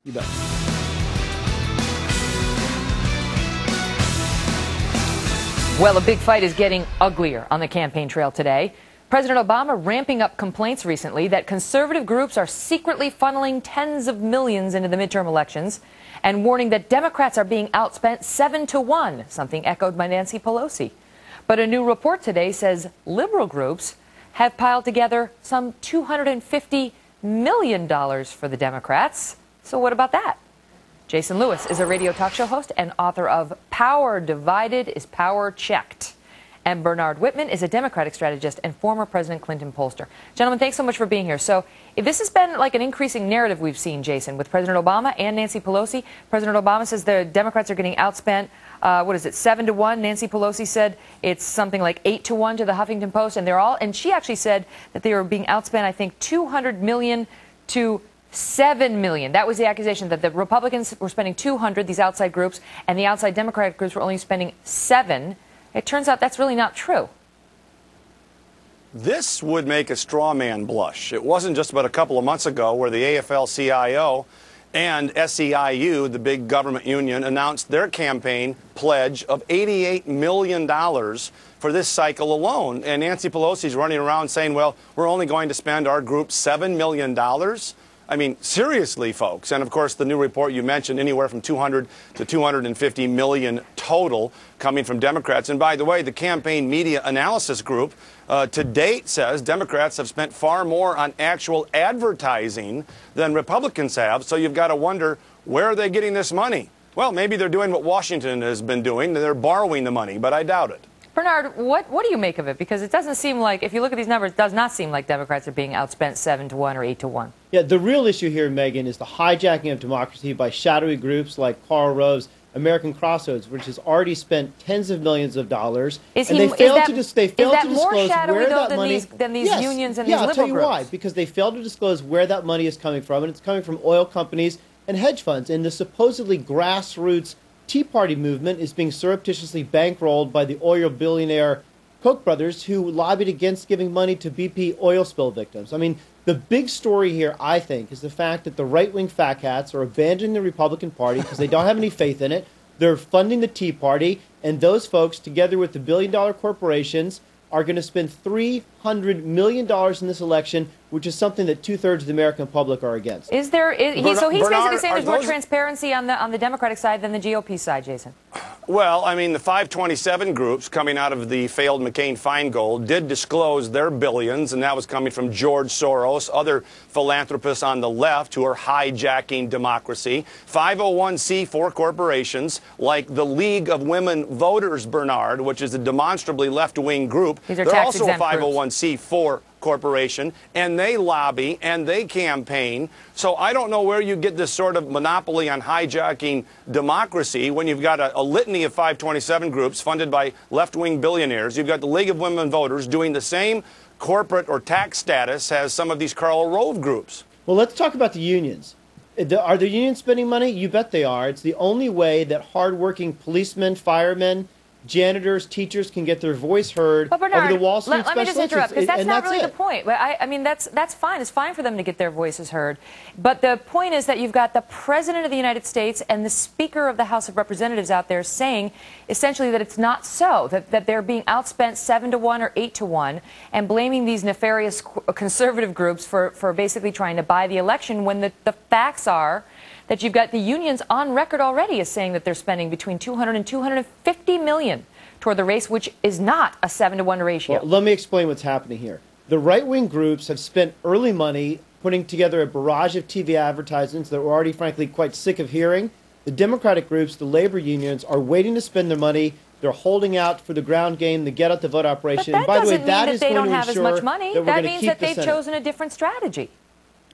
You bet. Well, a big fight is getting uglier on the campaign trail today. President Obama ramping up complaints recently that conservative groups are secretly funneling tens of millions into the midterm elections and warning that Democrats are being outspent 7-1, something echoed by Nancy Pelosi. But a new report today says liberal groups have piled together some $250 million for the Democrats. So what about that? Jason Lewis is a radio talk show host and author of Power Divided is Power Checked. And Bernard Whitman is a Democratic strategist and former President Clinton pollster. Gentlemen, thanks so much for being here. So if this has been like an increasing narrative we've seen, Jason, with President Obama and Nancy Pelosi. President Obama says the Democrats are getting outspent, 7-1. Nancy Pelosi said it's something like 8-1 to the Huffington Post. And she actually said that they were being outspent, I think, $200 million to $7 million. That was the accusation, that the Republicans were spending $200, these outside groups, and the outside Democratic groups were only spending $7. It turns out that's really not true. This would make a straw man blush. It wasn't just about a couple of months ago where the AFL-CIO and SEIU, the big government union, announced their campaign pledge of $88 million for this cycle alone. And Nancy Pelosi's running around saying, well, we're only going to spend our group $7 million. I mean, seriously, folks. And, of course, the new report you mentioned, anywhere from 200 to 250 million total coming from Democrats. And, by the way, the Campaign Media Analysis Group to date says Democrats have spent far more on actual advertising than Republicans have. So you've got to wonder, where are they getting this money? Well, maybe they're doing what Washington has been doing. They're borrowing the money, but I doubt it. Bernard, what do you make of it? Because it doesn't seem like, if you look at these numbers, it does not seem like Democrats are being outspent 7-1 or 8-1. Yeah, the real issue here, Megan, is the hijacking of democracy by shadowy groups like Karl Rove's American Crossroads, which has already spent tens of millions of dollars. Is they failed to disclose where that money. Than these unions and these liberal groups? Yeah, I'll tell you why. Because they failed to disclose where that money is coming from, and it's coming from oil companies and hedge funds. And the supposedly grassroots Tea Party movement is being surreptitiously bankrolled by the oil billionaire Koch brothers, who lobbied against giving money to BP oil spill victims. I mean, the big story here, I think, is the fact that the right-wing fat cats are abandoning the Republican Party because they don't have any faith in it. They're funding the Tea Party, and those folks, together with the billion-dollar corporations, are going to spend $300 million in this election, which is something that two-thirds of the American public are against. So he's basically saying there's more transparency on the Democratic side than the GOP side, Jason. Well, I mean, the 527 groups coming out of the failed McCain-Feingold did disclose their billions, and that was coming from George Soros, other philanthropists on the left who are hijacking democracy. 501c4 corporations like the League of Women Voters, Bernard, which is a demonstrably left-wing group. They're also a 501c4 corporation, and they lobby and they campaign. So I don't know where you get this sort of monopoly on hijacking democracy when you've got a litany of 527 groups funded by left-wing billionaires. You've got the League of Women Voters doing the same corporate or tax status as some of these Karl Rove groups. Well, let's talk about the unions. Are the unions spending money? You bet they are. It's the only way that hardworking policemen, firemen, janitors, teachers can get their voice heard over the Wall Street special interests. Let me just interrupt, because that's not really the point. I mean, that's fine. It's fine for them to get their voices heard. But the point is that you've got the President of the United States and the Speaker of the House of Representatives out there saying essentially that it's not so, that they're being outspent 7-1 or 8-1, and blaming these nefarious conservative groups for basically trying to buy the election, when the facts are that you've got the unions on record already as saying that they're spending between $200 and $250 million toward the race, which is not a 7-1 ratio. Well, let me explain what's happening here. The right-wing groups have spent early money putting together a barrage of TV advertisements that we're already, frankly, quite sick of hearing. The Democratic groups, the labor unions, are waiting to spend their money. They're holding out for the ground game, the get-out-the-vote operation. But that and by the way, doesn't mean that they don't have as much money. That means that they've chosen a different strategy.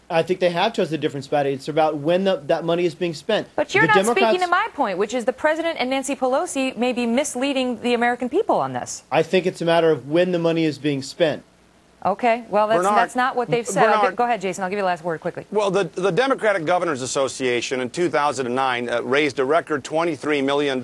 I think they have chosen a different strategy. It's about when that money is being spent. But you're not speaking to my point, which is the President and Nancy Pelosi may be misleading the American people on this. I think it's a matter of when the money is being spent. Okay, well, that's not what they've said. Bernard, go ahead, Jason. I'll give you the last word quickly. Well, the Democratic Governors Association in 2009 raised a record $23 million,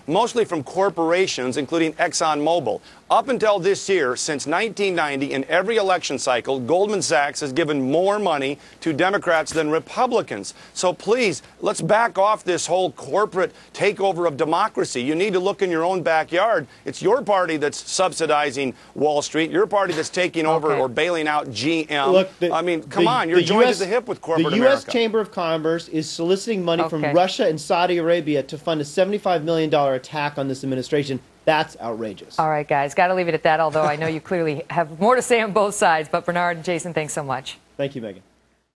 mostly from corporations, including ExxonMobil. Up until this year, since 1990, in every election cycle, Goldman Sachs has given more money to Democrats than Republicans. So please, let's back off this whole corporate takeover of democracy. You need to look in your own backyard. It's your party that's subsidizing Wall Street, your party that's taking over or bailing out GM. Look, I mean, come on, you're joined at the hip with corporate America. The U.S. America. Chamber of Commerce is soliciting money from Russia and Saudi Arabia to fund a $75 million attack on this administration. That's outrageous. All right, guys, got to leave it at that, although I know you clearly have more to say on both sides. But Bernard and Jason, thanks so much. Thank you, Megan.